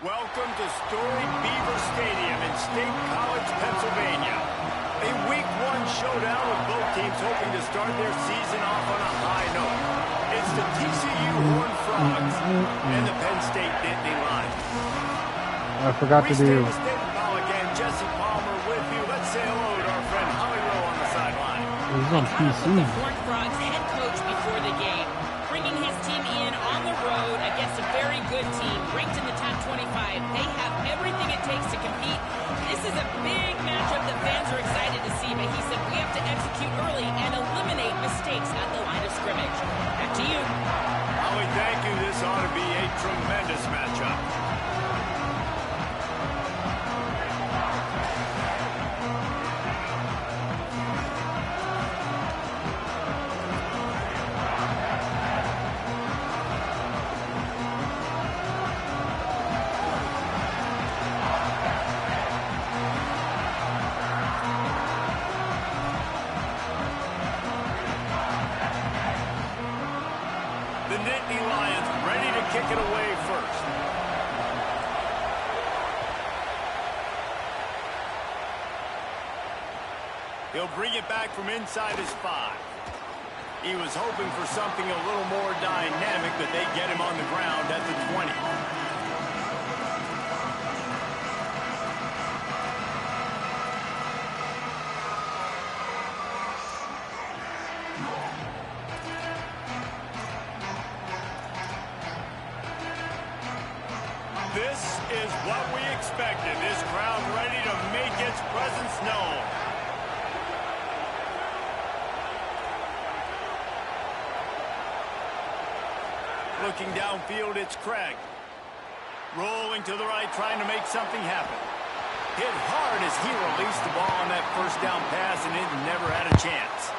Welcome to storied Beaver Stadium in State College, Pennsylvania. A Week 1 showdown with both teams hoping to start their season off on a high note. It's the TCU Horned Frogs and the Penn State Nittany Lions. I forgot to do. Again, Jesse Palmer with you. Let's say hello to our friend Holly Rowe on the sideline. This is on PC. The Horned Frogs head coach before the game, bringing his team in on the road against a very good team, ranked in the top 25. They have everything it takes to compete. This is a big matchup that fans are excited to see, but he said we have to execute early and eliminate mistakes at the line of scrimmage. Back to you. Holly, thank you. This ought to be a tremendous matchup. The Nittany Lions ready to kick it away first. He'll bring it back from inside his 5. He was hoping for something a little more dynamic, but they get him on the ground at the 20. This is what we expected. This crowd ready to make its presence known. Looking downfield, it's Craig. Rolling to the right, trying to make something happen. Hit hard as he released the ball on that first down pass, and it never had a chance.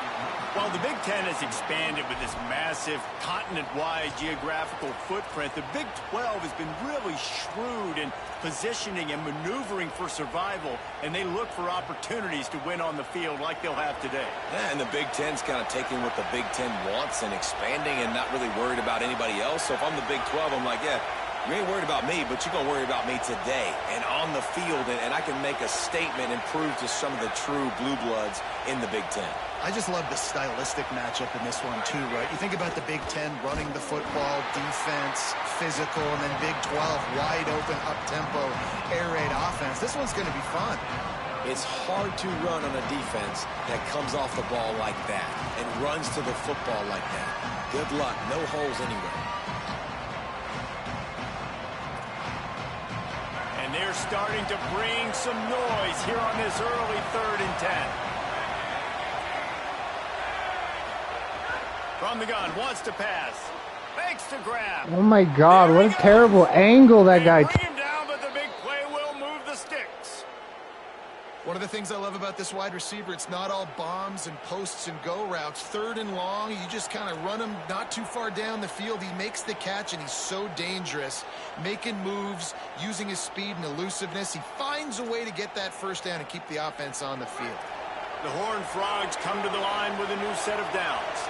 While the Big Ten has expanded with this massive continent-wide geographical footprint, the Big 12 has been really shrewd in positioning and maneuvering for survival, and they look for opportunities to win on the field like they'll have today. Yeah, and the Big Ten's kind of taking what the Big Ten wants and expanding and not really worried about anybody else. So if I'm the Big 12, I'm like, yeah, you ain't worried about me, but you're going to worry about me today and on the field, and I can make a statement and prove to some of the true blue bloods in the Big Ten. I just love the stylistic matchup in this one, too, right? You think about the Big Ten running the football, defense, physical, and then Big 12, wide open, up-tempo, air raid offense. This one's going to be fun. It's hard to run on a defense that comes off the ball like that and runs to the football like that. Good luck. No holes anywhere. And they're starting to bring some noise here on this early 3rd and 10. From the gun, wants to pass. Makes the grab. Oh my God, what a terrible angle that guy took. Bring him down, but the big play will move the sticks. One of the things I love about this wide receiver, it's not all bombs and posts and go routes. 3rd and long, you just kind of run him not too far down the field. He makes the catch, and he's so dangerous, making moves, using his speed and elusiveness. He finds a way to get that first down and keep the offense on the field. The Horned Frogs come to the line with a new set of downs.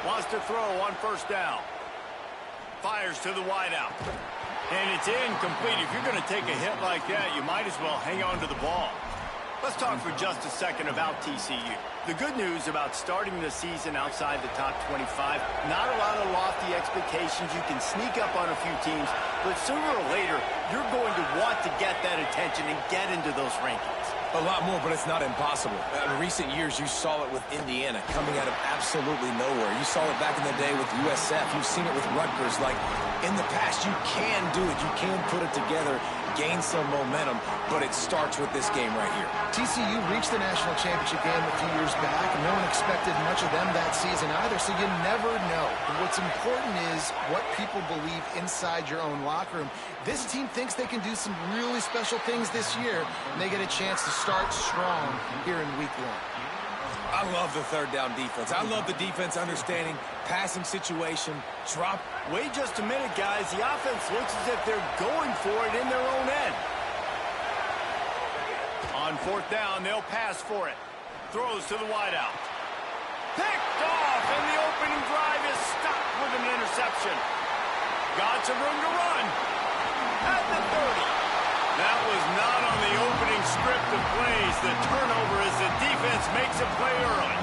Wants to throw on 1st down. Fires to the wideout. And it's incomplete. If you're going to take a hit like that, you might as well hang on to the ball. Let's talk for just a second about TCU. The good news about starting the season outside the top 25, not a lot of lofty expectations. You can sneak up on a few teams, but sooner or later, you're going to want to get that attention and get into those rankings. A lot more, but it's not impossible. In recent years, you saw it with Indiana coming out of absolutely nowhere. You saw it back in the day with USF. You've seen it with Rutgers. Like, in the past, you can do it. You can put it together, gain some momentum, but it starts with this game right here. TCU reached the national championship game a few years back, and no one expected much of them that season either, so you never know. But what's important is what people believe inside your own locker room. This team thinks they can do some really special things this year, and they get a chance to start strong here in Week 1. I love the 3rd down defense. I love the defense understanding passing situation, drop. Wait just a minute, guys. The offense looks as if they're going for it in their own end. On 4th down, they'll pass for it. Throws to the wideout. Picked off, and the opening drive is stopped with an interception. Got some room to run. At the 30. That was not on the opening script of plays. The turnover as the defense makes a play early.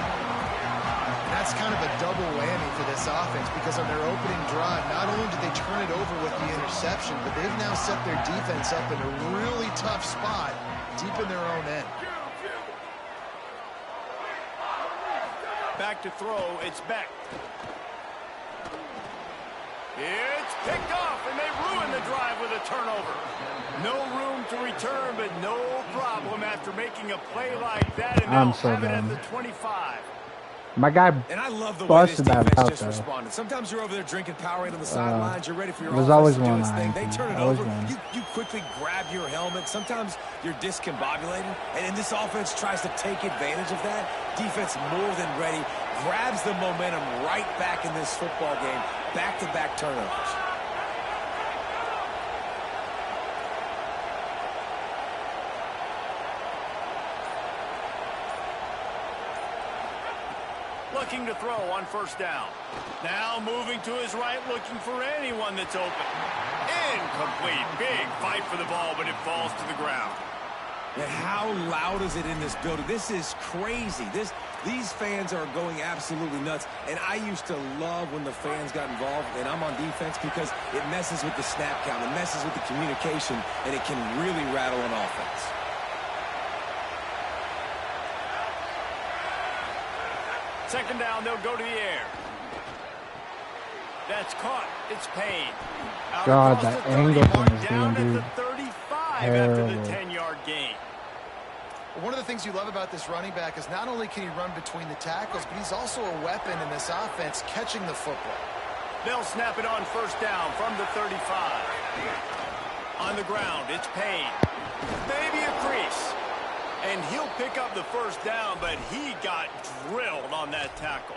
That's kind of a double whammy for this offense because on their opening drive, not only did they turn it over with the interception, but they've now set their defense up in a really tough spot deep in their own end. Back to throw, it's Beck. It's picked off, and they ruin the drive with a turnover. No room to return, but no problem after making a play like that, and they'll have it at the 25. My guy And I love the way this busted that defense out, just though. responded. Sometimes you're over there drinking Powerade on the sidelines. You're ready for your There's offense always to do one its thing. line. They turn it Always over. one. You quickly grab your helmet. Sometimes you're discombobulated. And this offense tries to take advantage of that. Defense more than ready. Grabs the momentum right back in this football game. Back-to-back turnovers. Looking to throw on first down. Now moving to his right, looking for anyone that's open. Incomplete. Big fight for the ball, but it falls to the ground. And how loud is it in this building? This is crazy. These fans are going absolutely nuts. And I used to love when the fans got involved, and I'm on defense, because it messes with the snap count. It messes with the communication, and it can really rattle an offense. Second down, they'll go to the air. That's caught. It's Payne. Out God, across that the 30 angle from mark, this down dude, at dude. the 35 Terrible. after the 10-yard gain. One of the things you love about this running back is not only can he run between the tackles, but he's also a weapon in this offense catching the football. They'll snap it on first down from the 35. On the ground, it's Payne. Maybe a crease. And he'll pick up the first down, but he got drilled on that tackle.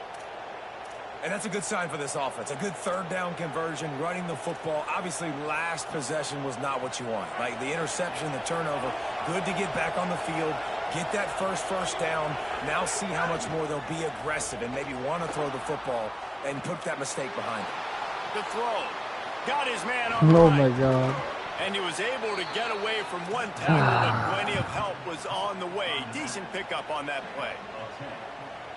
And that's a good sign for this offense. A good third down conversion, running the football. Obviously, last possession was not what you want. Like the interception, the turnover. Good to get back on the field, get that first down. Now see how much more they'll be aggressive and maybe want to throw the football and put that mistake behind them. The throw. Got his man on the Oh right. my God. And he was able to get away from one tackle, but plenty of help was on the way. Decent pickup on that play.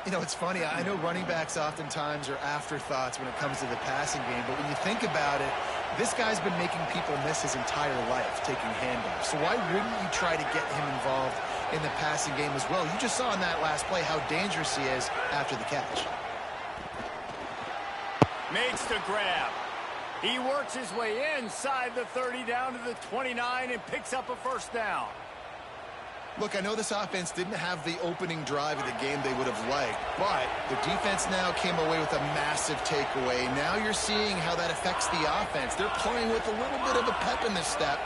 You know, it's funny. I know running backs oftentimes are afterthoughts when it comes to the passing game, but when you think about it, this guy's been making people miss his entire life taking handoffs. So why wouldn't you try to get him involved in the passing game as well? You just saw in that last play how dangerous he is after the catch. Makes the grab. He works his way inside the 30 down to the 29 and picks up a first down. Look, I know this offense didn't have the opening drive of the game they would have liked, but the defense now came away with a massive takeaway. Now you're seeing how that affects the offense. They're playing with a little bit of a pep in the step.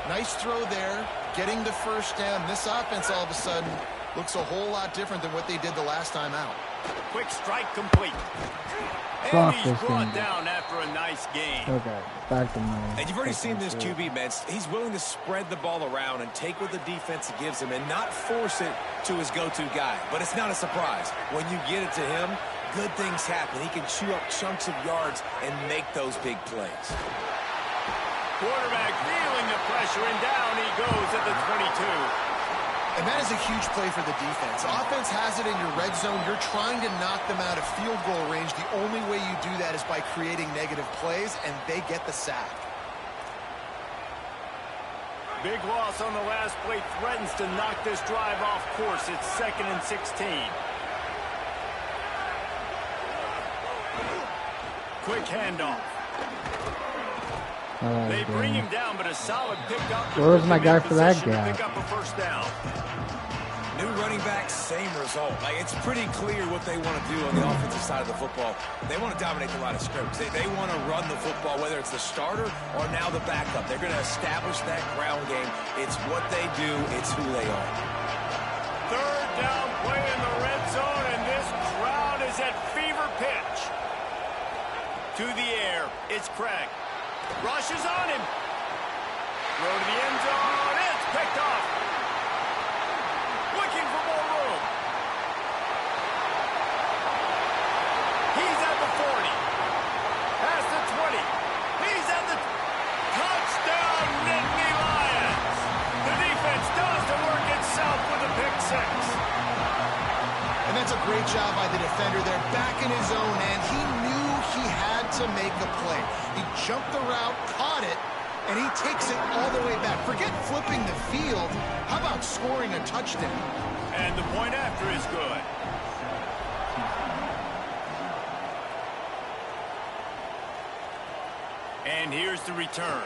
Nice throw there, getting the first down. This offense all of a sudden looks a whole lot different than what they did the last time out. Quick strike complete. Fuck And he's this brought thing. down after a nice game. Okay, back to me. And you've already seen this QB, man. He's willing to spread the ball around and take what the defense gives him and not force it to his go-to guy. But it's not a surprise. When you get it to him, good things happen. He can chew up chunks of yards and make those big plays. Quarterback feeling the pressure, and down he goes at the 22. And that is a huge play for the defense. Offense has it in your red zone. You're trying to knock them out of field goal range. The only way you do that is by creating negative plays, and they get the sack. Big loss on the last play threatens to knock this drive off course. It's 2nd and 16. Quick handoff. They bring him down, but a solid pickup. Where was my guy for that guy? Pick up a first down. New running back, same result. Like, it's pretty clear what they want to do on the offensive side of the football. They want to dominate the line of scrimmage. They want to run the football, whether it's the starter or now the backup. They're going to establish that ground game. It's what they do. It's who they are. Third down play in the red zone, and this crowd is at fever pitch. To the air, it's Craig. Rushes on him. Throw to the end zone. It's picked off. Looking for more room. He's at the 40. Past the 20. He's at the And that's a great job by the defender there, back in his own end. He knew he had to make a play. He jumped the route, caught it, and he takes it all the way back. Forget flipping the field. How about scoring a touchdown? And the point after is good. And here's the return.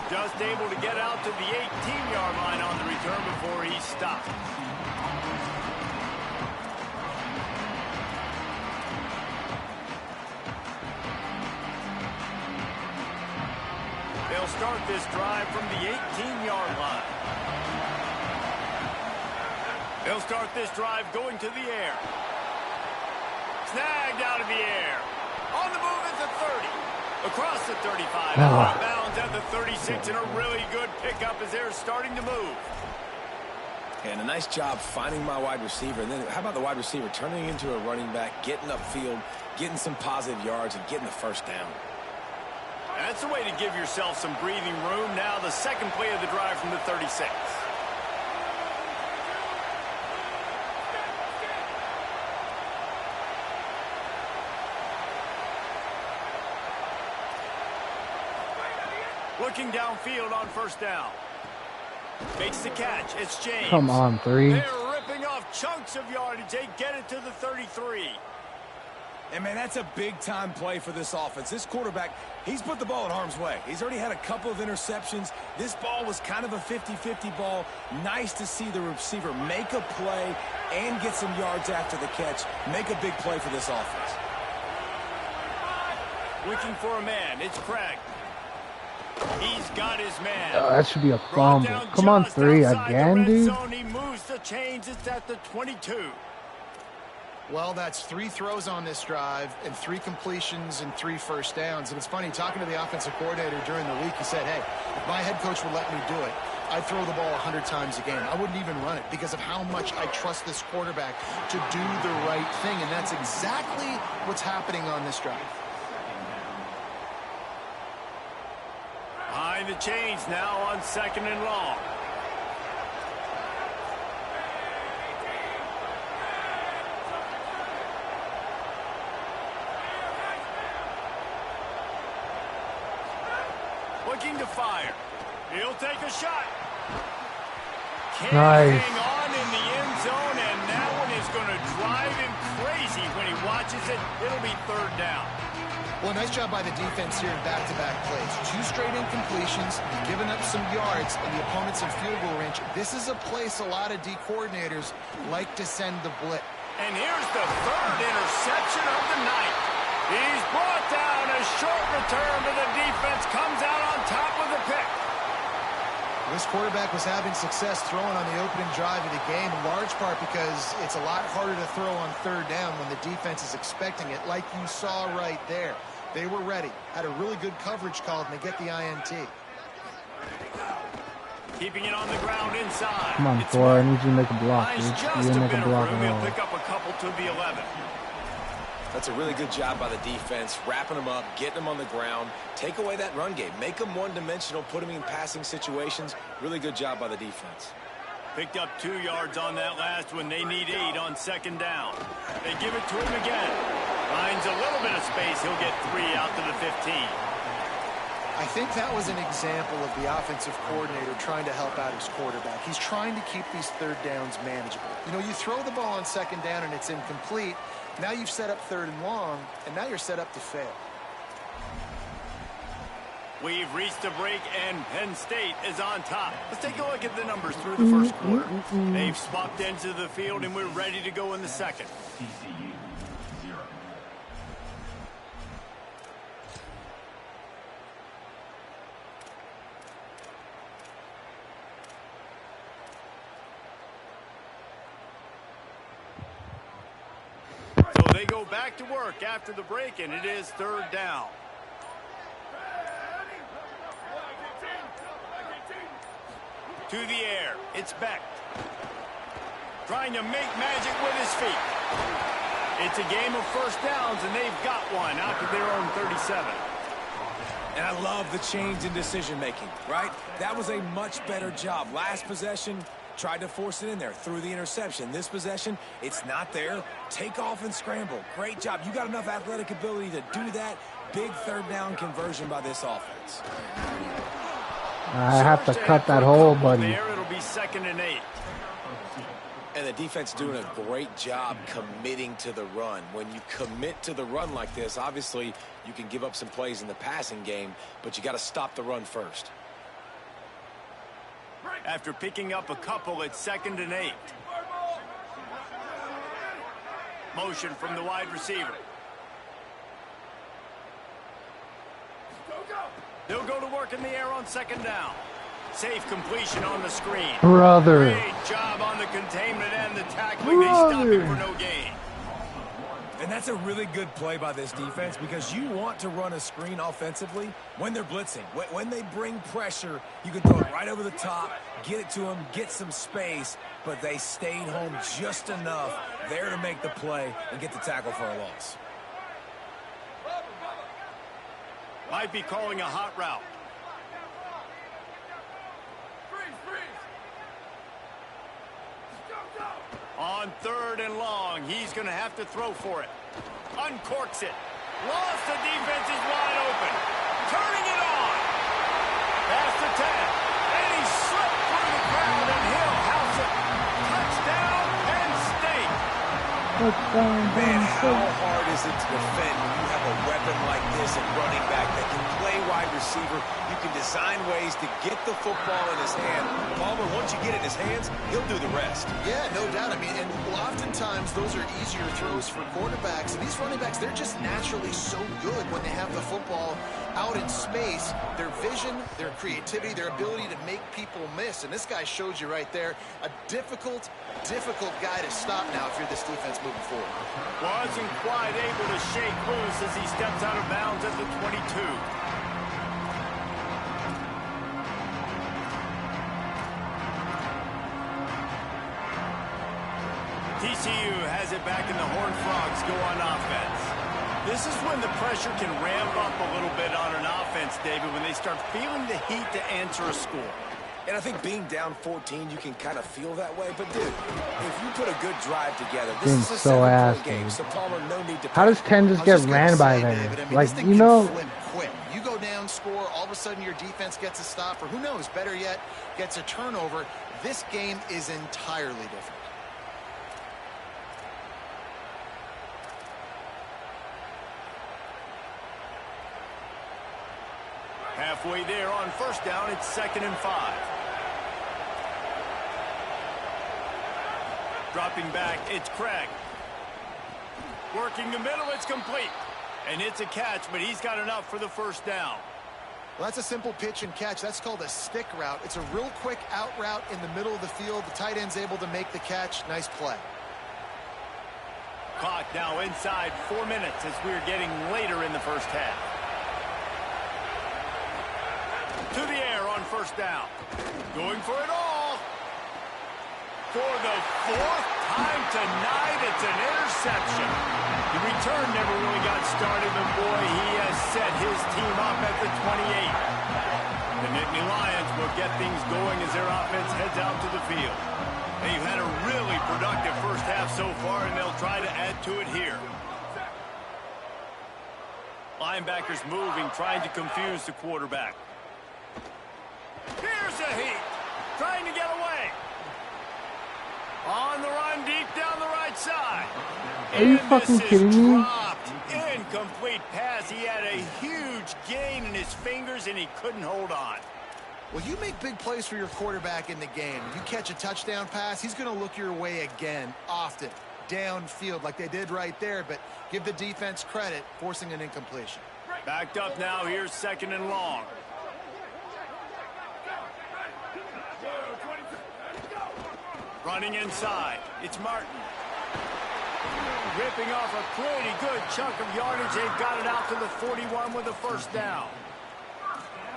Just able to get out to the 18-yard line on the return before he stopped. They'll start this drive from the 18-yard line. They'll start this drive going to the air. Snagged out of the air. On the move at the 30. Across the 35. Out of bounds at the 36. And a really good pickup as they're starting to move. And a nice job finding my wide receiver. And then how about the wide receiver turning into a running back, getting upfield, getting some positive yards, and getting the first down. That's the way to give yourself some breathing room. Now the second play of the drive from the 36. Looking downfield on first down. Makes the catch. It's James. Come on, 3. They're ripping off chunks of yardage. They get it to the 33. And, man, that's a big-time play for this offense. This quarterback, he's put the ball in harm's way. He's already had a couple of interceptions. This ball was kind of a 50-50 ball. Nice to see the receiver make a play and get some yards after the catch. Make a big play for this offense. Looking for a man. It's Craig. He's got his man. That should be a fumble. Come on, 3 again, dude. He moves the chains. It's at the 22. Well, that's 3 throws on this drive and 3 completions and 3 first downs. And it's funny, talking to the offensive coordinator during the week, he said, hey, if my head coach would let me do it, I'd throw the ball 100 times a game. I wouldn't even run it because of how much I trust this quarterback to do the right thing. And that's exactly what's happening on this drive. Behind the chains now on 2nd and long. Looking to fire. He'll take a shot. Can't hang on in the end zone, and that one is going to drive him crazy when he watches it. It'll be 3rd down. Well, nice job by the defense here in back-to-back plays. 2 straight incompletions, giving up some yards, and the opponent's in field goal range. This is a place a lot of D coordinators like to send the blitz. And here's the 3rd interception of the night. He's brought down. A short return, but the defense comes out on top of the pick. This quarterback was having success throwing on the opening drive of the game, in large part because it's a lot harder to throw on 3rd down when the defense is expecting it, like you saw right there. They were ready, had a really good coverage call, and they get the INT. Keeping it on the ground inside. Come on, 4. I need you to make a block, dude. You didn't make a block at all. He'll pick up a couple to the 11. That's a really good job by the defense, wrapping them up, getting them on the ground. Take away that run game. Make them one-dimensional, put them in passing situations. Really good job by the defense. Picked up 2 yards on that last one. They need 8 on 2nd down. They give it to him again. Finds a little bit of space. He'll get 3 out to the 15. I think that was an example of the offensive coordinator trying to help out his quarterback. He's trying to keep these 3rd downs manageable. You know, you throw the ball on 2nd down and it's incomplete. Now you've set up 3rd and long, and now you're set up to fail. We've reached a break, and Penn State is on top. Let's take a look at the numbers through the first quarter. They've swapped into the field, and we're ready to go in the second. TCU 0. So they go back to work after the break, and it is 3rd down. To the air, it's Beck. Trying to make magic with his feet. It's a game of first downs, and they've got one out to their own 37. And I love the change in decision-making, right? That was a much better job. Last possession, Tried to force it in there through the interception. This possession, it's not there. Take off and scramble. Great job. You got enough athletic ability to do that. Big third down conversion by this offense. I have to cut that hole, buddy. It'll be 2nd and 8. And the defense doing a great job committing to the run. When you commit to the run like this, obviously you can give up some plays in the passing game, but you got to stop the run first. After picking up a couple, it's 2nd and 8. Motion from the wide receiver. They'll go to work in the air on 2nd down. Safe completion on the screen. Brother. Great job on the containment and the tackling. They stop it for no gain. And that's a really good play by this defense because you want to run a screen offensively when they're blitzing. When they bring pressure, you can throw it right over the top, get it to them, get some space, but they stayed home just enough there to make the play and get the tackle for a loss. Might be calling a hot route. On 3rd and long, he's going to have to throw for it. Uncorks it. Lost, the defense is wide open. Turning it on. Past the 10. And he slipped through the crowd, and he'll house it. Touchdown, Penn State. Man, how hard is it to defend when you have a weapon like this at running back that can play wide receiver? You can design ways to get the football in his hand. Palmer, once you get it in his hands, he'll do the rest. Yeah, no doubt. I mean, and oftentimes those are easier throws for quarterbacks. And these running backs, they're just naturally so good when they have the football out in space. Their vision, their creativity, their ability to make people miss. And this guy showed you right there, a difficult guy to stop now if you're this defense moving forward. Wasn't quite able to shake loose as he steps out of bounds at the 22. TCU has it back in the Horned Frogs go on offense. This is when the pressure can ramp up a little bit on an offense, David, when they start feeling the heat to answer a score. And I think being down 14, you can kind of feel that way. But, dude, if you put a good drive together, this is a so 7-point game, so Palmer, no need to... How does 10 just get ran by there? David, I mean, like, this thing you know... can flip quick. You go down, score, all of a sudden your defense gets a stop, or who knows, better yet, gets a turnover. This game is entirely different. Halfway there on 1st down, it's 2nd and 5. Dropping back, it's Craig. Working the middle, it's complete. And it's a catch, but he's got enough for the 1st down. Well, that's a simple pitch and catch. That's called a stick route. It's a real quick out route in the middle of the field. The tight end's able to make the catch. Nice play. Clock now inside 4 minutes as we're getting later in the 1st half. To the air on 1st down. Going for it all. For the 4th time tonight, it's an interception. The return never really got started, but boy, he has set his team up at the 28. The Nittany Lions will get things going as their offense heads out to the field. They've had a really productive 1st half so far, and they'll try to add to it here. Linebackers moving, trying to confuse the quarterback. Here's a heat. Trying to get away. On the run, deep down the right side. Are you fucking kidding me? Dropped. Incomplete pass. He had a huge gain in his fingers, and he couldn't hold on. Well, you make big plays for your quarterback in the game. You catch a touchdown pass, he's going to look your way again, often, downfield like they did right there, but give the defense credit, forcing an incompletion. Backed up now. Here's 2nd and long. Running inside. It's Martin. Ripping off a pretty good chunk of yardage. They've got it out to the 41 with a 1st down.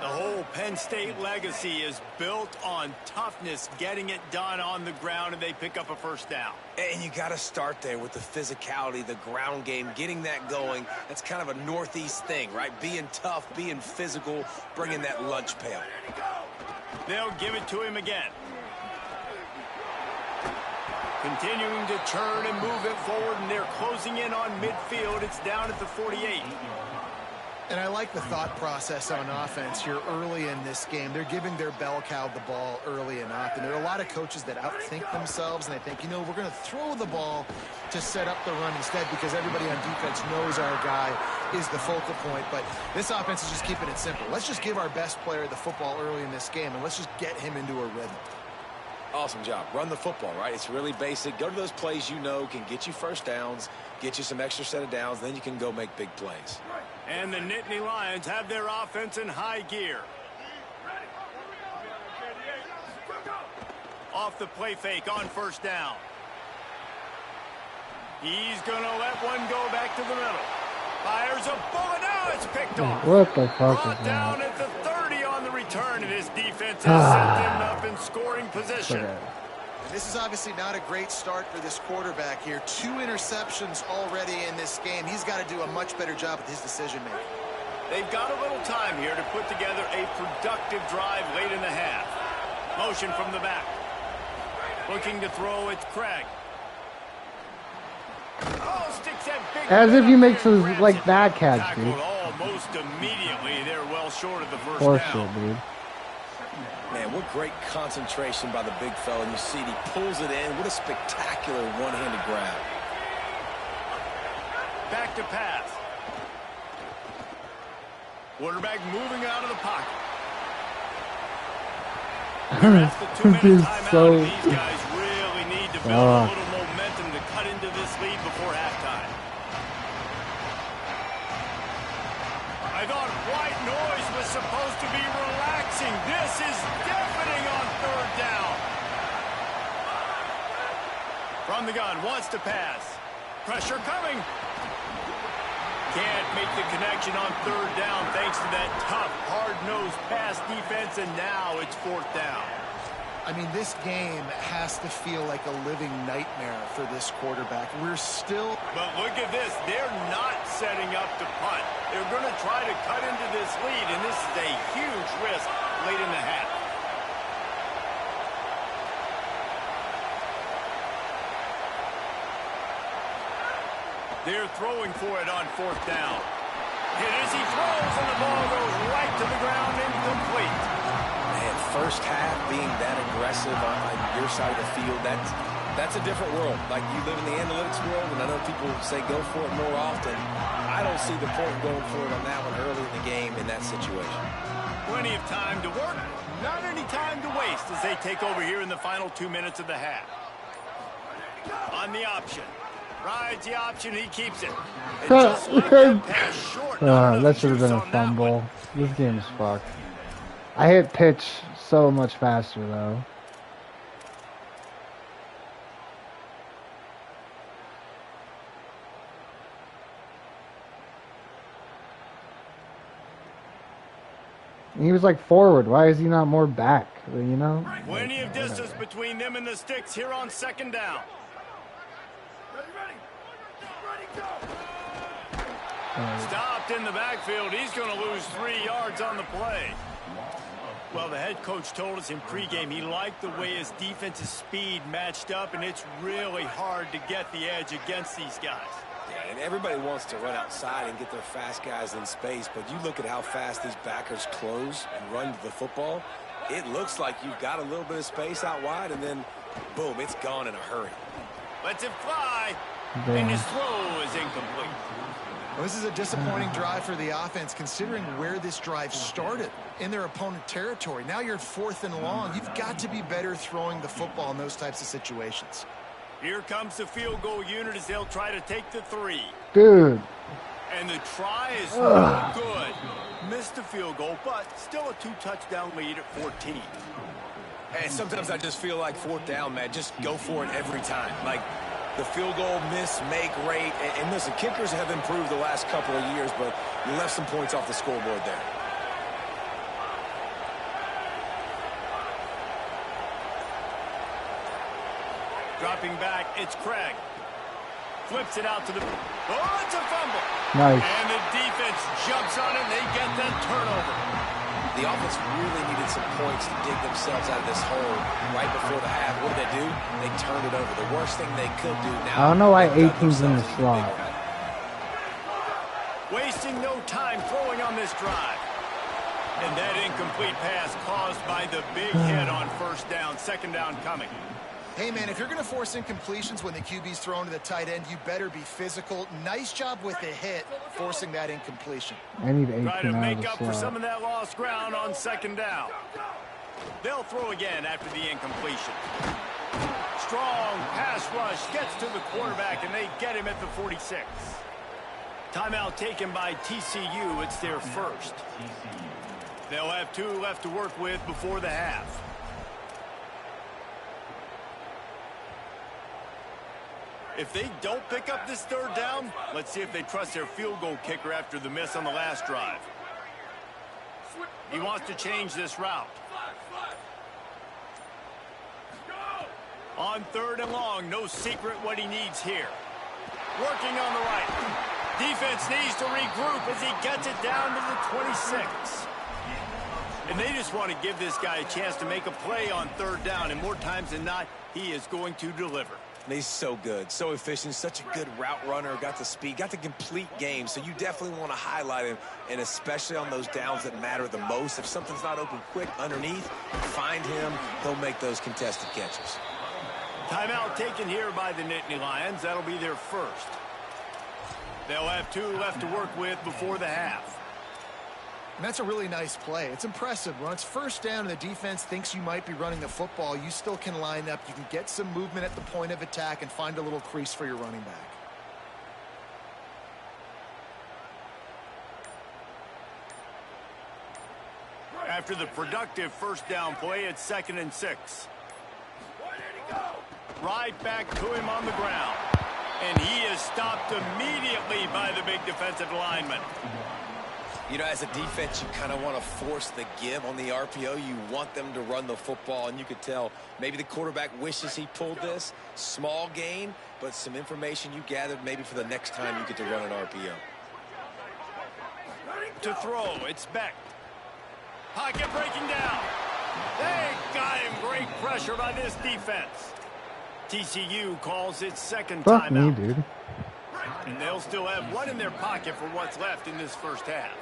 The whole Penn State legacy is built on toughness, getting it done on the ground, and they pick up a 1st down. And you got to start there with the physicality, the ground game, getting that going. That's kind of a Northeast thing, right? Being tough, being physical, bringing that lunch pail. They'll give it to him again. Continuing to turn and move it forward, and they're closing in on midfield. It's down at the 48. And I like the thought process on offense here early in this game. They're giving their bell cow the ball early and often. There are a lot of coaches that outthink themselves, and they think, you know, we're going to throw the ball to set up the run instead because everybody on defense knows our guy is the focal point. But this offense is just keeping it simple. Let's just give our best player the football early in this game, and let's just get him into a rhythm. Awesome job. Run the football, right? It's really basic. Go to those plays you know can get you first downs, get you some extra set of downs, then you can go make big plays. And the Nittany Lions have their offense in high gear. Off the play fake on first down. He's going to let one go back to the middle. Fires a bullet. Now it's picked off. What the fuck Brought is down that? at the 30 on the return, and his defense has set them up in scoring position. Okay. And this is obviously not a great start for this quarterback here. 2 interceptions already in this game. He's got to do a much better job with his decision-making. They've got a little time here to put together a productive drive late in the half. Motion from the back. Looking to throw, it's Craig. Oh, sticks that big As if you make some grabs like it. that catch, Tackled dude. almost immediately. They're well short of the first Horseshit, down. dude. Man, what great concentration by the big fella. You see he pulls it in. What a spectacular one-handed grab. Back to pass. Quarterback moving out of the pocket. We're at the 2-minute Dude, timeout, so- and these guys really need to build a little momentum to cut into this lead before halftime. I thought white noise was supposed to be relaxing. This is deafening on third down. From the gun, wants to pass. Pressure coming. Can't make the connection on third down thanks to that tough, hard-nosed pass defense, and now it's fourth down. I mean, this game has to feel like a living nightmare for this quarterback. We're still... But look at this. They're not setting up to punt. They're going to try to cut into this lead, and this is a huge risk late in the half. They're throwing for it on fourth down. Hit as he throws, and the ball goes right to the ground, incomplete. Man, first half being that aggressive on your side of the field, that's a different world. Like, you live in the analytics world, and I know people say go for it more often. I don't see the point going for it on that one early in the game in that situation. Plenty of time to work, not any time to waste as they take over here in the final 2 minutes of the half. On the option. Rides the option, he keeps it. And just like that pass short, That should have been a juice on that one. fumble. This game is fucked. I hit pitch so much faster, though. He was like forward. Why is he not more back? You know? Plenty of distance between them and the sticks here on second down. Stopped in the backfield. He's going to lose 3 yards on the play. Well, the head coach told us in pregame he liked the way his defensive speed matched up, and it's really hard to get the edge against these guys. Yeah, and everybody wants to run outside and get their fast guys in space, but you look at how fast these backers close and run to the football. It looks like you've got a little bit of space out wide, and then, boom, it's gone in a hurry. Lets it fly, and his throw is incomplete. Well, this is a disappointing drive for the offense, considering where this drive started, in their opponent territory. Now you're 4th and long. You've got to be better throwing the football in those types of situations. Here comes the field goal unit as they'll try to take the 3. Dude. And the try is no good. Missed the field goal, but still a 2-touchdown lead at 14. And sometimes I just feel like fourth down, man, just go for it every time. Like, the field goal miss, make rate. And listen, kickers have improved the last couple of years, but you left some points off the scoreboard there. Dropping back, it's Craig. Flips it out to the... Oh, it's a fumble. Nice. And the defense jumps on it, and they get that turnover. The offense really needed some points to dig themselves out of this hole right before the half. What did they do? They turned it over. The worst thing they could do now. I don't know why 18's in the slot. Wasting no time throwing on this drive. And that incomplete pass caused by the big hit on first down. Second down coming. Hey, man, if you're going to force incompletions when the QB's thrown to the tight end, you better be physical. Nice job with the hit, forcing that incompletion. I need 18 Try to out of make the up for slot. some of that lost ground on second down. They'll throw again after the incompletion. Strong pass rush gets to the quarterback, and they get him at the 46. Timeout taken by TCU. It's their first. They'll have 2 left to work with before the half. If they don't pick up this third down, let's see if they trust their field goal kicker after the miss on the last drive. He wants to change this route. On third and long, no secret what he needs here. Working on the right. Defense needs to regroup as he gets it down to the 26. And they just want to give this guy a chance to make a play on third down, and more times than not, he is going to deliver. He's so good, so efficient, such a good route runner, got the speed, got the complete game, so you definitely want to highlight him, and especially on those downs that matter the most. If something's not open quick underneath, find him, he'll make those contested catches. Timeout taken here by the Nittany Lions. That'll be their first. They'll have 2 left to work with before the half. And that's a really nice play. It's impressive. When it's first down and the defense thinks you might be running the football, you still can line up. You can get some movement at the point of attack and find a little crease for your running back. After the productive first down play, it's 2nd and 6. Right back to him on the ground. And he is stopped immediately by the big defensive lineman. You know, as a defense, you kind of want to force the give on the RPO. You want them to run the football, and you could tell maybe the quarterback wishes he pulled this. Small gain, but some information you gathered maybe for the next time you get to run an RPO. To throw, it's Beck. Pocket breaking down. They got him. Great pressure by this defense. TCU calls it second Fuck me, timeout. dude. And they'll still have 1 in their pocket for what's left in this first half.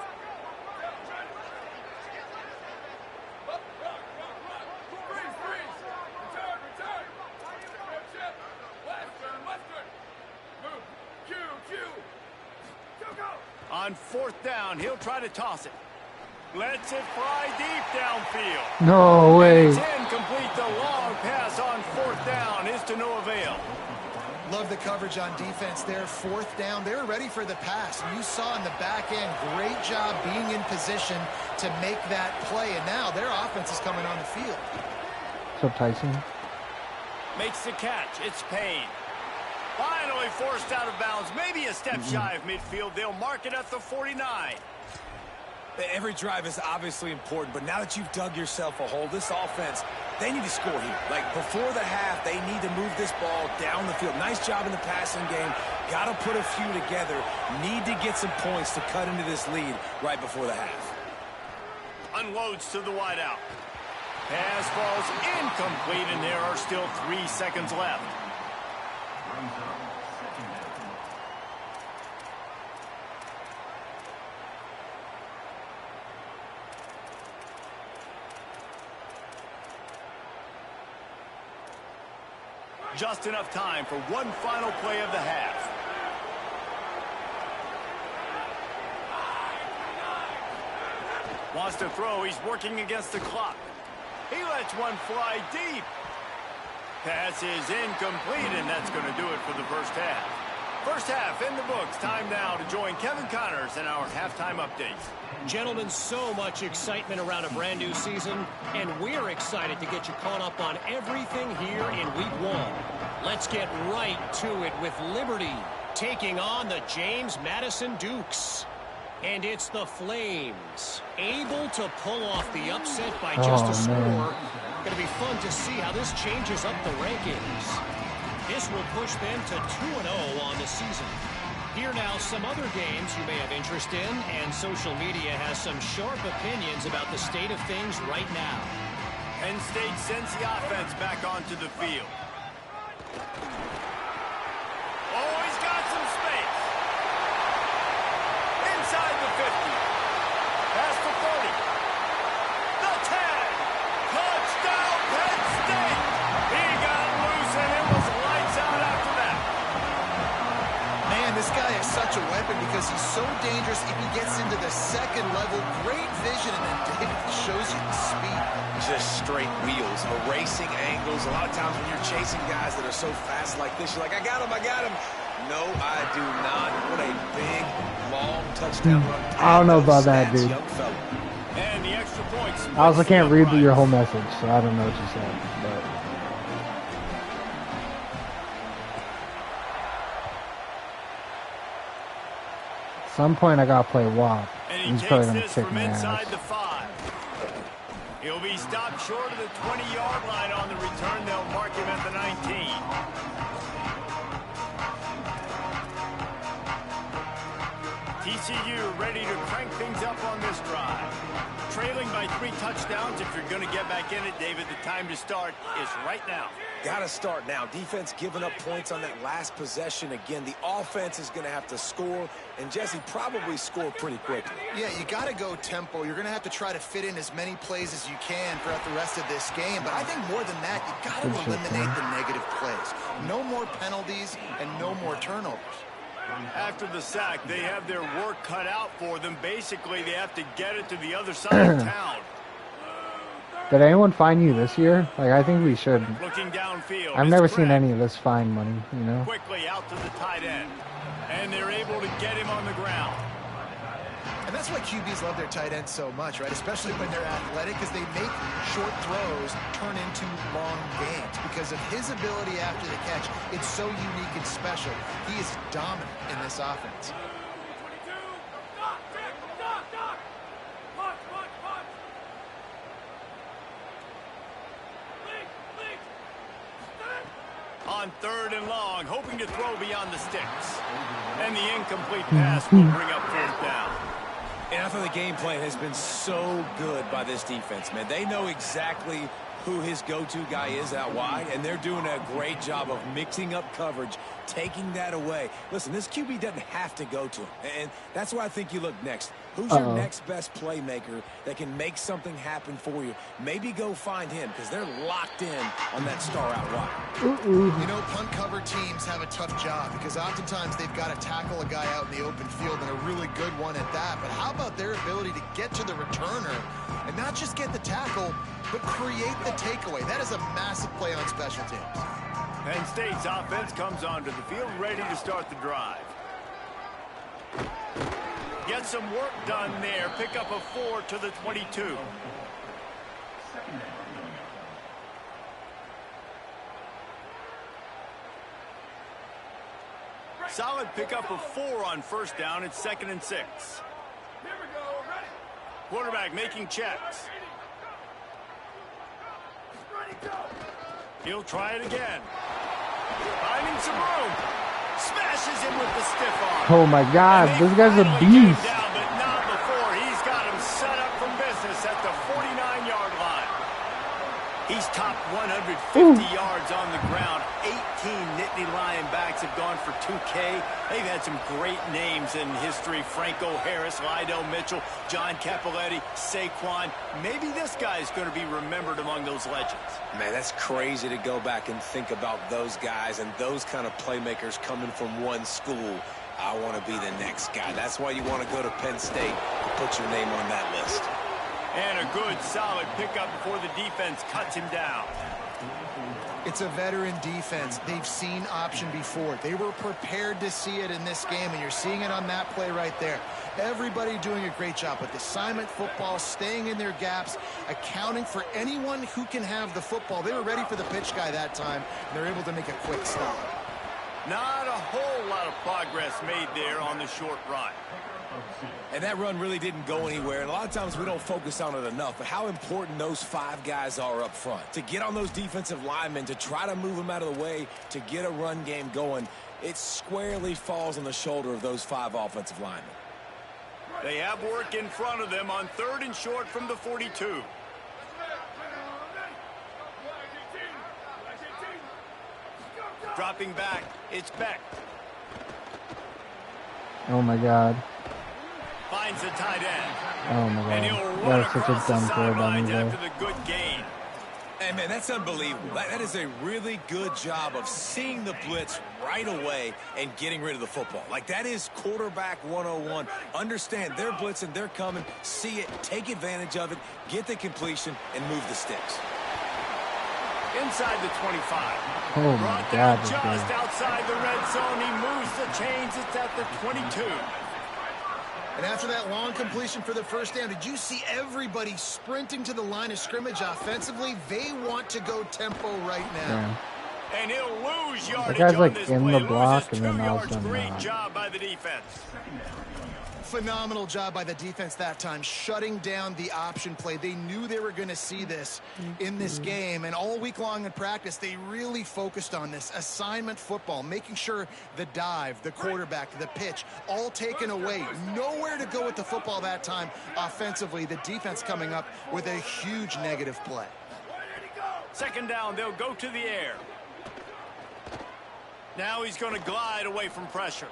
On fourth down, he'll try to toss it. Lets it fly deep downfield. No way. It's incomplete. The long pass on fourth down is to no avail. Love the coverage on defense there. Fourth down. They were ready for the pass. And you saw in the back end, great job being in position to make that play. And now their offense is coming on the field. What's up, Tyson? Makes the catch. It's Payne. Finally forced out of bounds. Maybe a step shy of midfield. They'll mark it at the 49. Every drive is obviously important, but now that you've dug yourself a hole, this offense, they need to score here. Like, before the half, they need to move this ball down the field. Nice job in the passing game. Got to put a few together. Need to get some points to cut into this lead right before the half. Unloads to the wideout. Pass falls incomplete, and there are still 3 seconds left. Just enough time for one final play of the half. Wants to throw. He's working against the clock. He lets one fly deep. Pass is incomplete, and that's going to do it for the first half. First half in the books. Time now to join Kevin Connors in our halftime updates. Gentlemen, so much excitement around a brand new season, and we're excited to get you caught up on everything here in Week 1. Let's get right to it with Liberty taking on the James Madison Dukes. And it's the Flames, able to pull off the upset by just a score. Going to be fun to see how this changes up the rankings. This will push them to 2-0 on the season. Here now, some other games you may have interest in, and social media has some sharp opinions about the state of things right now. Penn State sends the offense back onto the field. Oh, he's got some space. Inside the 50. Past the 40. The 10. Touchdown, Penn State. He got loose, and it was lights out after that. Man, this guy is such a weapon because he's so dangerous if he gets into the second level. Great vision, and then David shows you the speed. Just straight wheels, erasing angles. A lot of times when you're chasing guys that are so fast like this, you're like, I got him, I got him. No, I do not. What a big, long touchdown run. I don't know about that, dude. And the extra points. I also can't read your whole message, so I don't know what you said. But at some point, I gotta play WAP. And He's probably gonna this kick from my inside ass. the 5. He'll be stopped short of the 20-yard line on the return. They'll mark him at the 19. TCU ready to crank things up on this drive. Trailing by 3 touchdowns. If you're going to get back in it, David, the time to start is right now. Got to start now. Defense giving up points on that last possession. Again, the offense is going to have to score, and Jesse probably score pretty quickly. Yeah, you got to go tempo. You're going to have to try to fit in as many plays as you can throughout the rest of this game. But I think more than that, you got to eliminate the negative plays. No more penalties and no more turnovers. After the sack, they have their work cut out for them. Basically, they have to get it to the other side of town. Did anyone fine you this year? Like, I think we should. Looking downfield. I've never seen any of this fine money, you know? Quickly out to the tight end. And they're able to get him on the ground. And that's why QBs love their tight ends so much, right? Especially when they're athletic, because they make short throws turn into long games. Because of his ability after the catch, it's so unique and special. He is dominant in this offense. On 3rd and long, hoping to throw beyond the sticks. And the incomplete pass will bring up 4th down. And I thought the game plan has been so good by this defense, man. They know exactly who his go-to guy is out wide, and they're doing a great job of mixing up coverage, taking that away. Listen, this QB doesn't have to go to him, and that's where I think you look next. Who's your next best playmaker that can make something happen for you? Maybe go find him, because they're locked in on that star out wide. You know, punt cover teams have a tough job because oftentimes they've got to tackle a guy out in the open field, and a really good one at that. But how about their ability to get to the returner and not just get the tackle, but create the takeaway? That is a massive play on special teams. Penn State's offense comes onto the field ready to start the drive. Get some work done there. Pick up a 4 to the 22. Solid pickup of 4 on 1st down. It's 2nd and 6. Quarterback making checks. He'll try it again. Finding some room. Smashes him with the stiff arm. Oh my God, this guy's a beast. Down, but not before. He's got him set up for business at the 49-yard line. He's topped 150 yards on the ground. 18 Nittany Lion backs have gone for 2K. They've had some great names in history. Franco Harris, Lydell Mitchell, John Capoletti, Saquon. Maybe this guy is going to be remembered among those legends. Man, that's crazy to go back and think about those guys and those kind of playmakers coming from one school. I want to be the next guy. That's why you want to go to Penn State and put your name on that list. And a good, solid pickup before the defense cuts him down. It's a veteran defense. They've seen option before. They were prepared to see it in this game, and you're seeing it on that play right there. Everybody doing a great job with assignment football, staying in their gaps, accounting for anyone who can have the football. They were ready for the pitch guy that time, and they're able to make a quick stop. Not a whole lot of progress made there on the short run. And that run really didn't go anywhere. And a lot of times we don't focus on it enough, but how important those 5 guys are up front. To get on those defensive linemen, to try to move them out of the way, to get a run game going. it squarely falls on the shoulder of those 5 offensive linemen. They have work in front of them on 3rd and short from the 42. Dropping back, it's Beck. Oh my God. Finds the tight end. Oh my And God. he'll That run was such across a the dumb throw by me sidelines there. after the good gain. Hey, man, that's unbelievable. That is a really good job of seeing the blitz right away and getting rid of the football. Like, that is quarterback 101. Understand they're blitzing, they're coming, see it, take advantage of it, get the completion, and move the sticks. Inside the 25. Oh my Brought God. down This just guy. outside the red zone. He moves the chains. It's at the 22. And after that long completion for the first down, did you see everybody sprinting to the line of scrimmage offensively? They want to go tempo right now. Yeah. And he'll lose yardage guy's on like this in play. the Loses block and 2 then all of a yards. sudden Great not. job by the defense. Phenomenal job by the defense that time, shutting down the option play. They knew they were going to see this in this game, and all week long in practice, they really focused on this assignment football, making sure the dive, the quarterback, the pitch, all taken away. Nowhere to go with the football that time offensively. The defense coming up with a huge negative play. 2nd down, they'll go to the air. Now he's going to glide away from pressure.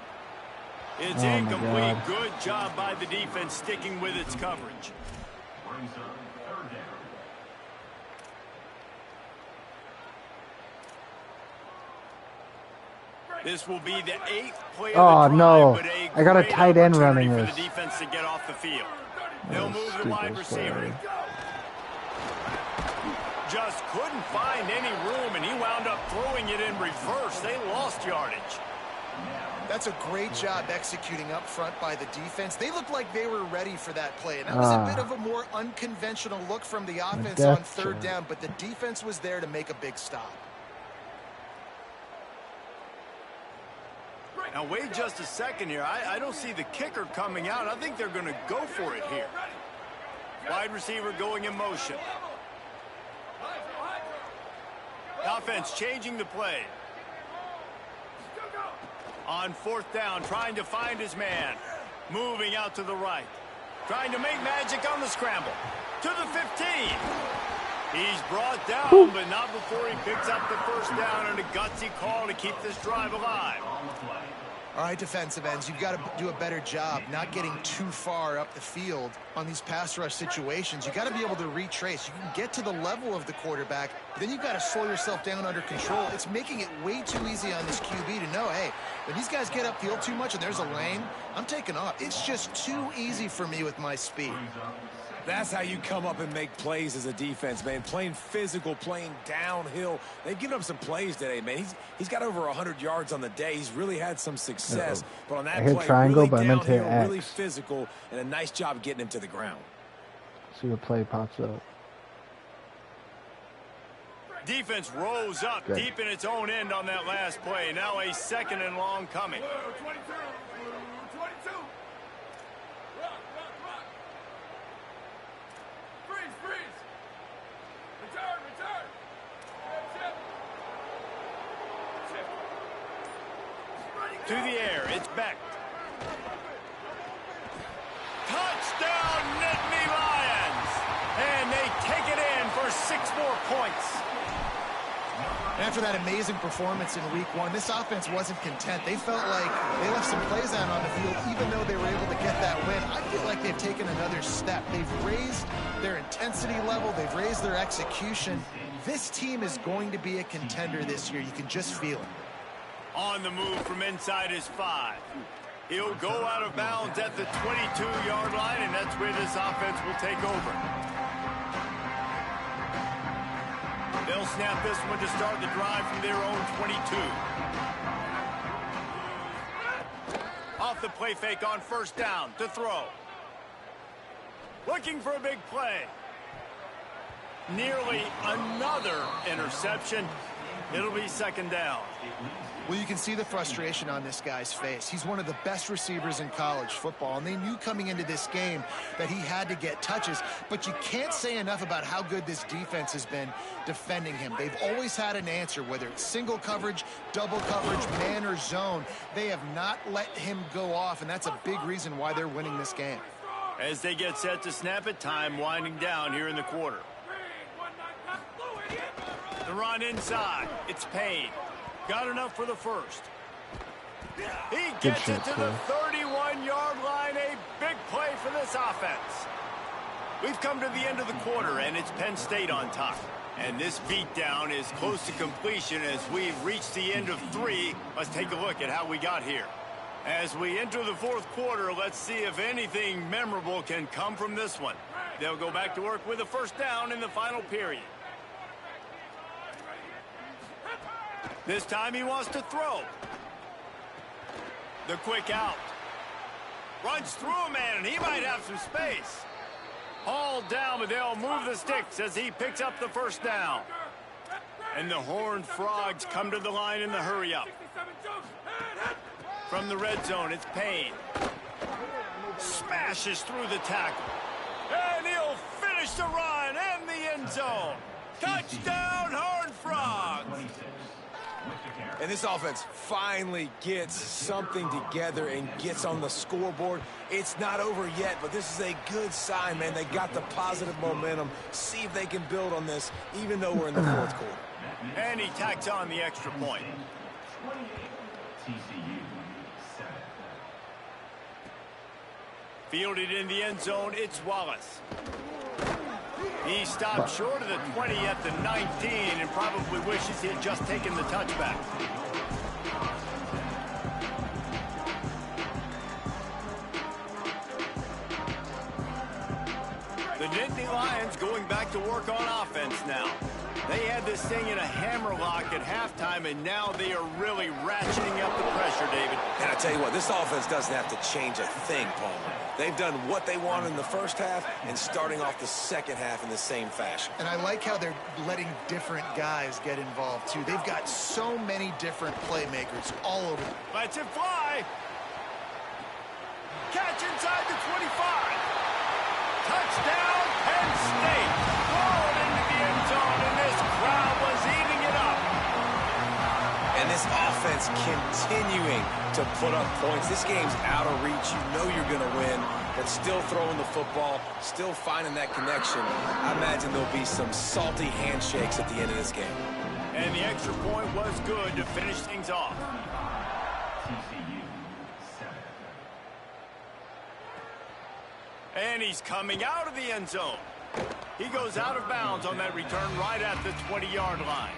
It's Oh, my incomplete. God. Good job by the defense sticking with its coverage. Brings up 3rd down. This will be the 8th play Oh, of the drive, no. but a I got a great tight end opportunity running for this. the defense to get off the field. They'll That was move the stupid wide as receiver. fuck. Just couldn't find any room, and he wound up throwing it in reverse. They lost yardage. That's a great job executing up front by the defense. They looked like they were ready for that play. And that was a bit of a more unconventional look from the offense on 3rd down, but the defense was there to make a big stop. Now, wait just a second here. I don't see the kicker coming out. I think they're going to go for it here. Wide receiver going in motion. Offense changing the play. On 4th down, trying to find his man. Moving out to the right. Trying to make magic on the scramble. To the 15. He's brought down, but not before he picks up the 1st down and a gutsy call to keep this drive alive. All right, defensive ends, you've got to do a better job not getting too far up the field on these pass rush situations. You got to be able to retrace. You can get to the level of the quarterback, but then you've got to slow yourself down under control. It's making it way too easy on this QB to know, hey, when these guys get upfield too much and there's a lane, I'm taking off. It's just too easy for me with my speed. That's how you come up and make plays as a defense, man. Playing physical, playing downhill. They've given up some plays today, man. He's got over 100 yards on the day. He's really had some success. But on that I hit play, triangle, really but I meant to hit downhill, really X. physical, and a nice job getting him to the ground. See what play pops up. Defense rolls up Good. deep in its own end on that last play. Now a 2nd and long coming. To the air, it's Beck. Touchdown, Nittany Lions! And they take it in for 6 more points. After that amazing performance in week 1, this offense wasn't content. They felt like they left some plays out on the field, even though they were able to get that win. I feel like they've taken another step. They've raised their intensity level. They've raised their execution. This team is going to be a contender this year. You can just feel it. On the move from inside his 5. He'll go out of bounds at the 22-yard line, and that's where this offense will take over. They'll snap this one to start the drive from their own 22. Off the play fake on 1st down to throw. Looking for a big play. Nearly another interception. It'll be 2nd down. Well, you can see the frustration on this guy's face. He's one of the best receivers in college football, and they knew coming into this game that he had to get touches, but you can't say enough about how good this defense has been defending him. They've always had an answer, whether it's single coverage, double coverage, man, or zone. They have not let him go off, and that's a big reason why they're winning this game. As they get set to snap it, time winding down here in the quarter. The run inside. It's Payne. Got enough for the first. He gets it to the 31-yard line. A big play for this offense. We've come to the end of the quarter, and it's Penn State on top. And this beatdown is close to completion as we've reached the end of 3. Let's take a look at how we got here. As we enter the fourth quarter, let's see if anything memorable can come from this one. They'll go back to work with a first down in the final period. This time he wants to throw. The quick out. Runs through a man, and he might have some space. Hauled down, but they'll move the sticks as he picks up the first down. And the Horned Frogs come to the line in the hurry-up. From the red zone, it's Payne. Smashes through the tackle. And he'll finish the run and the end zone. Touchdown, Horned Frogs! And this offense finally gets something together and gets on the scoreboard. It's not over yet, but this is a good sign, man. They got the positive momentum. See if they can build on this, even though we're in the fourth quarter. And he tacks on the extra point. TCU 7. Fielded in the end zone, it's Wallace. He stopped short of the 20 at the 19 and probably wishes he had just taken the touchback. The Nittany Lions going back to work on offense now. They had this thing in a hammerlock at halftime, and now they are really ratcheting up the pressure, David. And I tell you what, this offense doesn't have to change a thing, Paul. They've done what they wanted in the first half and starting off the second half in the same fashion. And I like how they're letting different guys get involved, too. They've got so many different playmakers all over. Lets it fly. Catch inside the 25. Touchdown, Penn State. Thrown into the end zone, and this crowd was eating it up. And this offense continuing to put up points. This game's out of reach. You know you're going to win, but still throwing the football, still finding that connection. I imagine there'll be some salty handshakes at the end of this game. And the extra point was good to finish things off. TCU 7. And he's coming out of the end zone. He goes out of bounds on that return right at the 20-yard line.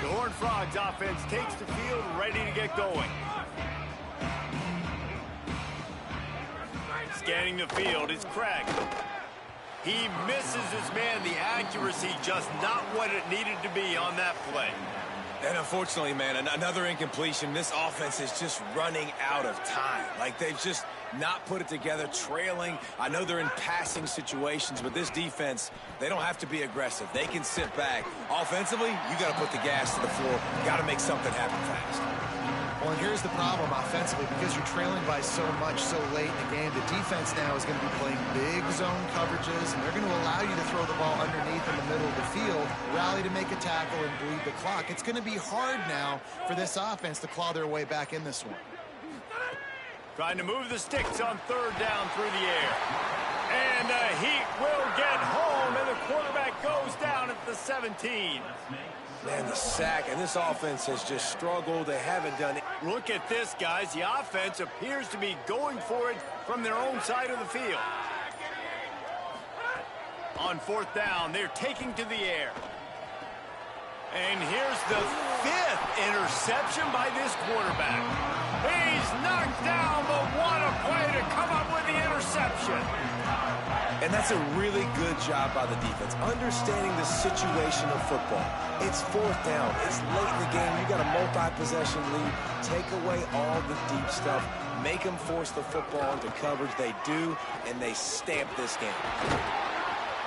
The Horned Frogs offense takes the field, ready to get going. Scanning the field, it's Craig. He misses his man. The accuracy just not what it needed to be on that play. And unfortunately, man, another incompletion. This offense is just running out of time. Like, they've just not put it together, trailing. I know they're in passing situations, but this defense, they don't have to be aggressive. They can sit back. Offensively, you got to put the gas to the floor. Got to make something happen fast. Well, and here's the problem offensively, because you're trailing by so much so late in the game. The defense now is going to be playing big zone coverages, and they're going to allow you to throw the ball underneath in the middle of the field, rally to make a tackle, and bleed the clock. It's going to be hard now for this offense to claw their way back in this one. Trying to move the sticks on third down through the air. And the Heat will get home, and the quarterback goes down at the 17. Man, the sack, and this offense has just struggled. They haven't done it. Look at this, guys. The offense appears to be going for it from their own side of the field. On fourth down, they're taking to the air. And here's the 5th interception by this quarterback. He's knocked down, but what a play to come up with the interception. And that's a really good job by the defense, understanding the situation of football. It's fourth down. It's late in the game. You got a multi-possession lead. Take away all the deep stuff. make them force the football into coverage. They do, and they stamp this game.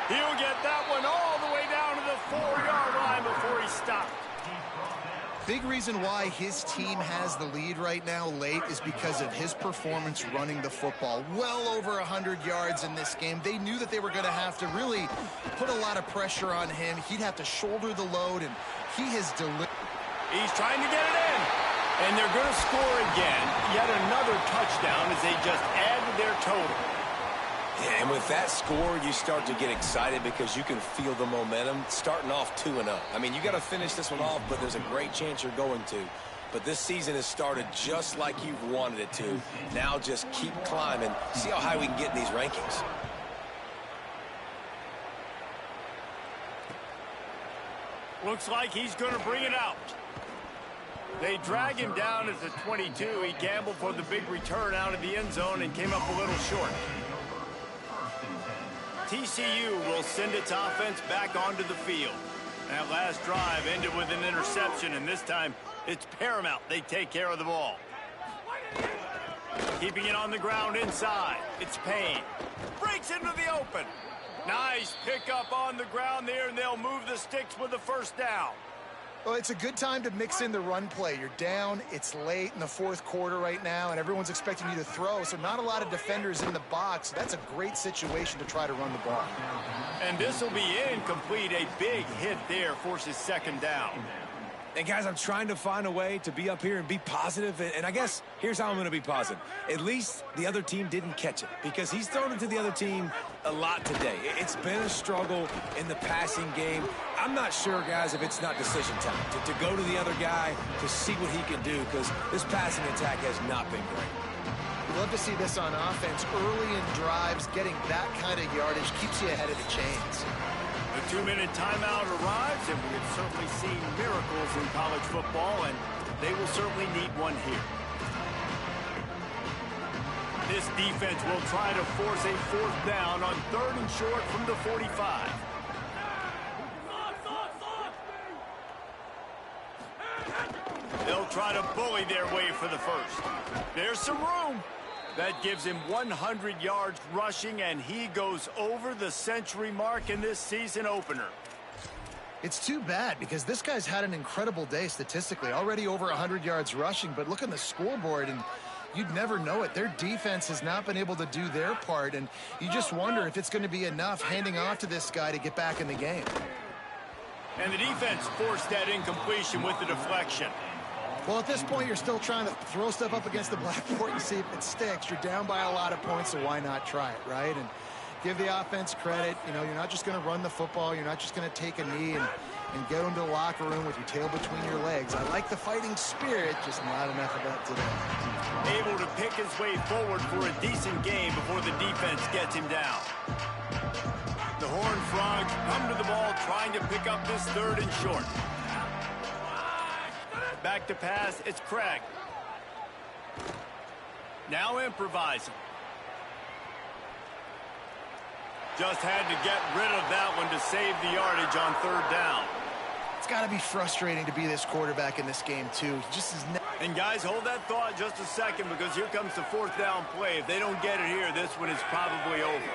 He'll get that one all the way down to the 4-yard line before he stopped. Big reason why his team has the lead right now late is because of his performance running the football. Well over 100 yards in this game. They knew that they were going to have to really put a lot of pressure on him. He'd have to shoulder the load, and he has delivered. He's trying to get it in. And they're going to score again. Yet another touchdown as they just add to their total. Yeah, and with that score, you start to get excited because you can feel the momentum starting off 2-0. I mean, you got to finish this one off, but there's a great chance you're going to. But this season has started just like you've wanted it to. Now just keep climbing. See how high we can get in these rankings. Looks like he's going to bring it out. They drag him down at the 22. He gambled for the big return out of the end zone and came up a little short. TCU will send its offense back onto the field. That last drive ended with an interception, and this time it's paramount they take care of the ball. Keeping it on the ground inside. It's Payne. Breaks into the open. Nice pickup on the ground there, and they'll move the sticks with the first down. Well, it's a good time to mix in the run play. You're down, it's late in the fourth quarter right now, and everyone's expecting you to throw, so not a lot of defenders in the box. That's a great situation to try to run the ball. And this will be incomplete. A big hit there forces second down. And guys, I'm trying to find a way to be up here and be positive. And I guess here's how I'm going to be positive. At least the other team didn't catch it because he's thrown it to the other team a lot today. It's been a struggle in the passing game. I'm not sure, guys, if it's not decision time to go to the other guy to see what he can do because this passing attack has not been great. We love to see this on offense. Early in drives, getting that kind of yardage keeps you ahead of the chains. The 2-minute timeout arrives, and we have certainly seen miracles in college football, and they will certainly need one here. This defense will try to force a fourth down on 3rd and short from the 45. They'll try to bully their way for the first. There's some room. That gives him 100 yards rushing, and he goes over the century mark in this season opener. It's too bad because this guy's had an incredible day statistically. Already over 100 yards rushing, but look on the scoreboard, and you'd never know it. Their defense has not been able to do their part, and you just wonder if it's going to be enough handing off to this guy to get back in the game. And the defense forced that incompletion with the deflection. Well, at this point, you're still trying to throw stuff up against the blackboard and see if it sticks. You're down by a lot of points, so why not try it, right? And give the offense credit. You know, you're not just going to run the football. You're not just going to take a knee and go into the locker room with your tail between your legs. I like the fighting spirit, just not enough of that today. Able to pick his way forward for a decent game before the defense gets him down. The Horned Frogs come to the ball trying to pick up this 3rd and short. Back to pass, it's Craig. Now improvising. Just had to get rid of that one to save the yardage on 3rd down. It's got to be frustrating to be this quarterback in this game, too. He just is. And guys, hold that thought just a second because here comes the 4th down play. If they don't get it here, this one is probably over.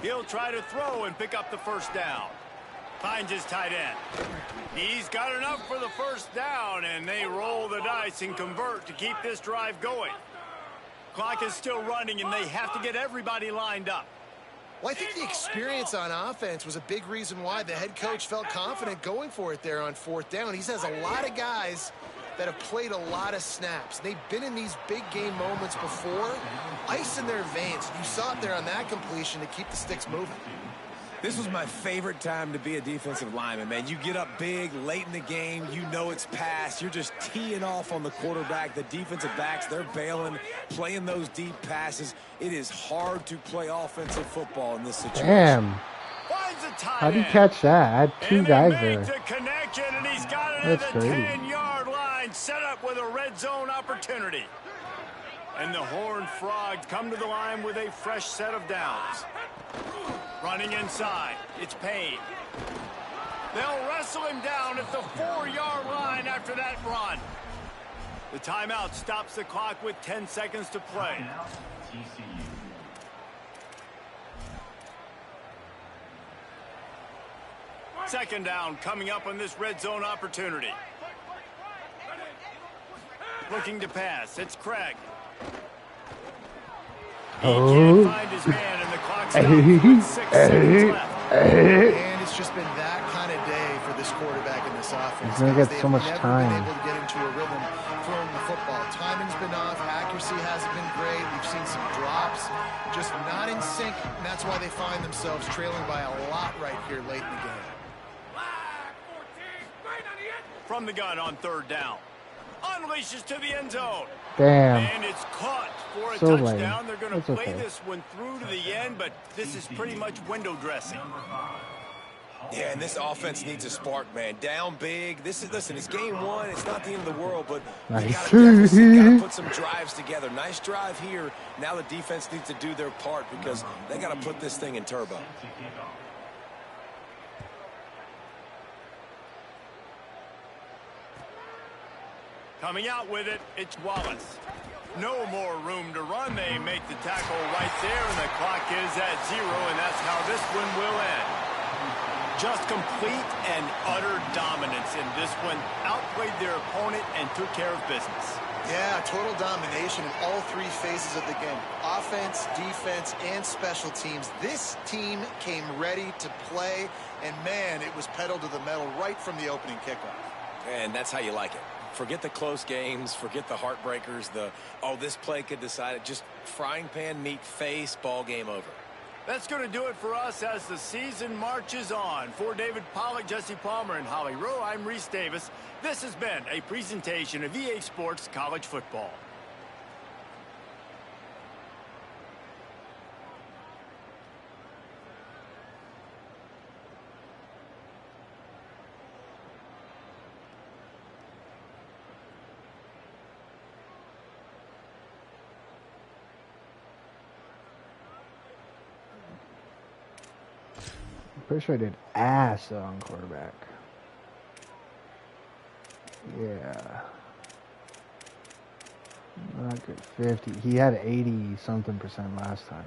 He'll try to throw and pick up the first down. Finds his tight end. He's got enough for the first down, and they roll the dice and convert to keep this drive going. Clock is still running, and they have to get everybody lined up. Well, I think the experience on offense was a big reason why the head coach felt confident going for it there on 4th down. He has a lot of guys that have played a lot of snaps. They've been in these big game moments before. Ice in their veins. You saw it there on that completion to keep the sticks moving. This was my favorite time to be a defensive lineman, man. You get up big, late in the game. You know it's past. You're just teeing off on the quarterback. The defensive backs, they're bailing, playing those deep passes. It is hard to play offensive football in this situation. Damn. How'd he catch that? I had 2 guys there. Connection, and he's got it at the 10-yard line, set up with a red red zone opportunity. And the Horned Frogs come to the line with a fresh set of downs. Running inside, it's Payne. They'll wrestle him down at the 4-yard line after that run. The timeout stops the clock with 10 seconds to play. TCU. Second down coming up on this red zone opportunity. Looking to pass, it's Craig. He can't find his man, and the clock stops with 6 seconds left. And it's just been that kind of day for this quarterback in this offense. He's gonna get They so have much never time. been able to get into a rhythm throwing the football. Timing's been off. Accuracy hasn't been great. We've seen some drops. Just not in sync, and that's why they find themselves trailing by a lot right here late in the game. From the gun on third down. Unleashes to the end zone. Damn. And it's caught for a So lame. touchdown. They're going to That's play okay. this one through to the end, but this is pretty much window dressing. Yeah, and this offense needs a spark, man. Down big. Listen, it's game one. It's not the end of the world, but you Nice. gotta put some drives together. Nice drive here. Now the defense needs to do their part because they got to put this thing in turbo. Coming out with it, it's Wallace. No more room to run. They make the tackle right there, and the clock is at 0, and that's how this one will end. Just complete and utter dominance in this one. Outplayed their opponent and took care of business. Yeah, total domination in all three phases of the game. Offense, defense, and special teams. This team came ready to play, and man, it was pedal to the metal right from the opening kickoff. And that's how you like it. Forget the close games, forget the heartbreakers, this play could decide it. Just frying pan, meat face, ball game over. That's going to do it for us as the season marches on. For David Pollack, Jesse Palmer, and Holly Rowe, I'm Reese Davis. This has been a presentation of EA Sports College Football. Pretty sure I did ass on quarterback. Yeah. Not good. 50. He had 80-something% last time.